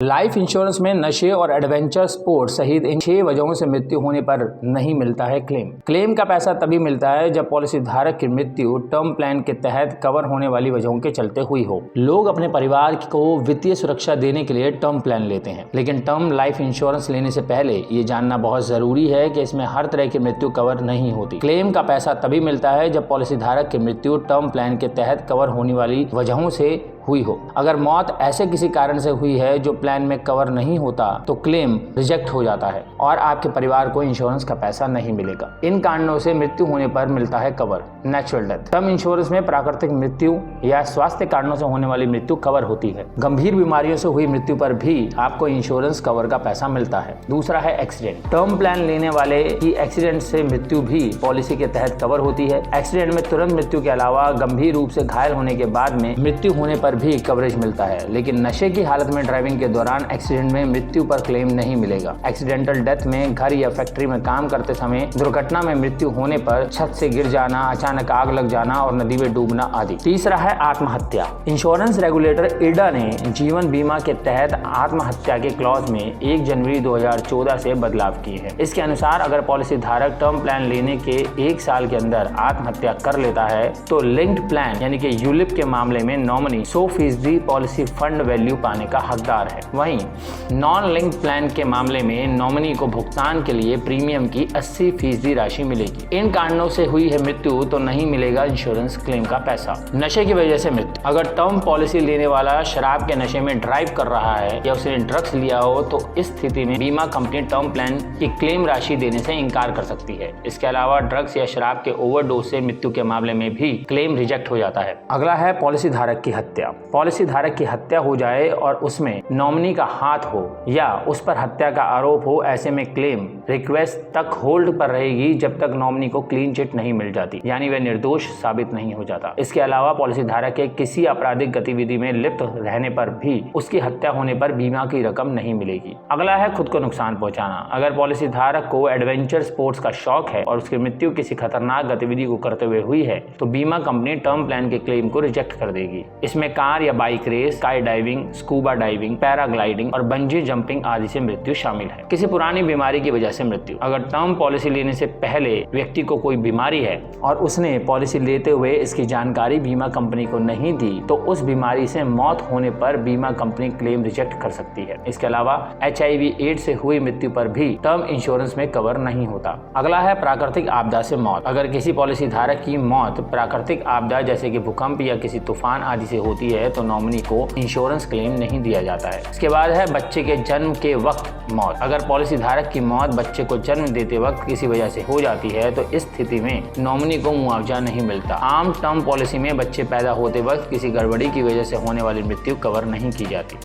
Life insurance में नशे और एडवेंचर स्पोर्ट्स सहित इन 6 वजहों से मृत्यु होने पर नहीं मिलता है क्लेम का पैसा तभी मिलता है जब पॉलिसी धारक की मृत्यु टर्म प्लान के तहत कवर होने वाली वजहों के चलते हुई हो। लोग अपने परिवार को वित्तीय सुरक्षा देने के लिए टर्म प्लान लेते हैं, लेकिन टर्म लाइफ इंश्योरेंस लेने से पहले ये जानना बहुत जरूरी है कि इसमें हर तरह की मृत्यु कवर नहीं होती। क्लेम का पैसा तभी मिलता है जब पॉलिसी धारक की मृत्यु टर्म प्लान के तहत कवर होने वाली वजहों से हुई हो। अगर मौत ऐसे किसी कारण से हुई है जो प्लान में कवर नहीं होता तो क्लेम रिजेक्ट हो जाता है और आपके परिवार को इंश्योरेंस का पैसा नहीं मिलेगा। इन कारणों से मृत्यु होने पर मिलता है cover. Natural death, term insurance में प्राकृतिक मृत्यु या स्वास्थ्य कारणों से होने वाली मृत्यु कवर होती है। गंभीर बीमारियों से हुई मृत्यु पर भी आपको इंश्योरेंस कवर का पैसा मिलता है। दूसरा है एक्सीडेंट। टर्म प्लान लेने वाले की एक्सीडेंट से मृत्यु भी पॉलिसी के तहत कवर होती है। एक्सीडेंट में तुरंत मृत्यु के अलावा गंभीर रूप से घायल होने के बाद में मृत्यु होने पर भी कवरेज मिलता है, लेकिन नशे की हालत में ड्राइविंग के दौरान एक्सीडेंट में मृत्यु पर क्लेम नहीं मिलेगा। एक्सीडेंटल डेथ में घर या फैक्ट्री में काम करते समय दुर्घटना में मृत्यु होने पर छत से गिर जाना, अचानक आग लग जाना और नदी में डूबना आदि। तीसरा है आत्महत्या। इंश्योरेंस रेगुलेटर इडा ने जीवन बीमा के तहत आत्महत्या के क्लॉज में 1 जनवरी 2014 से बदलाव किए हैं। इसके अनुसार अगर पॉलिसी धारक टर्म प्लान लेने के 1 साल के अंदर आत्महत्या कर लेता है तो लिंक्ड प्लान यानी कि यूलिप के मामले में नॉमिनी 100% पॉलिसी फंड वैल्यू पाने का हकदार है। वहीं नॉन लिंक प्लान के मामले में नॉमिनी को भुगतान के लिए प्रीमियम की 80% राशि मिलेगी। इन कारणों से हुई है मृत्यु तो नहीं मिलेगा इंश्योरेंस क्लेम का पैसा। नशे की वजह से मृत्यु, अगर टर्म पॉलिसी लेने वाला शराब के नशे में ड्राइव कर रहा है या उसने ड्रग्स लिया हो तो इस स्थिति में बीमा कंपनी टर्म प्लान की क्लेम राशि देने से इनकार कर सकती है। इसके अलावा ड्रग्स या शराब के ओवरडोज से मृत्यु के मामले में भी क्लेम रिजेक्ट हो जाता है। अगला है पॉलिसी धारक की हत्या। पॉलिसी धारक की हत्या हो जाए और उसमें नॉमिनी का हाथ हो या उस पर हत्या का आरोप हो, ऐसे में क्लेम रिक्वेस्ट तक होल्ड पर रहेगी जब तक नॉमिनी को क्लीन चिट नहीं मिल जाती, यानी वह निर्दोष साबित नहीं हो जाता। इसके अलावा पॉलिसी धारक के किसी आपराधिक गतिविधि में लिप्त रहने पर भी उसकी हत्या होने पर बीमा की रकम नहीं मिलेगी। अगला है खुद को नुकसान पहुंचाना। अगर पॉलिसी धारक को एडवेंचर स्पोर्ट्स का शौक है और उसकी मृत्यु किसी खतरनाक गतिविधि को करते हुए हुई है तो बीमा कंपनी टर्म प्लान के क्लेम को रिजेक्ट कर देगी। इसमें कार या bike race, sky diving, scuba diving, paragliding और बंजी जंपिंग आदि से मृत्यु शामिल है। किसी पुरानी बीमारी की वजह से मृत्यु, अगर टर्म पॉलिसी लेने से पहले व्यक्ति को कोई बीमारी है और उसने पॉलिसी लेते हुए इसकी जानकारी बीमा कंपनी को नहीं दी तो उस बीमारी से मौत होने पर बीमा कंपनी क्लेम रिजेक्ट कर सकती है। इसके अलावा HIV एड्स से हुई मृत्यु पर भी टर्म इंश्योरेंस में कवर नहीं होता। अगला है प्राकृतिक आपदा से मौत। अगर किसी पॉलिसी धारक की मौत प्राकृतिक आपदा जैसे कि भूकंप या किसी तूफान आदि से होती है तो नॉमिनी को इंश्योरेंस क्लेम नहीं दिया जाता है। इसके बाद है बच्चे के जन्म के वक्त मौत। अगर पॉलिसी धारक की मौत बच्चे को जन्म देते वक्त किसी वजह से हो जाती है तो इस स्थिति में नॉमिनी को मुआवजा नहीं मिलता। आम टर्म पॉलिसी में बच्चे पैदा होते वक्त किसी गड़बड़ी की वजह से होने वाली मृत्यु कवर नहीं की जाती।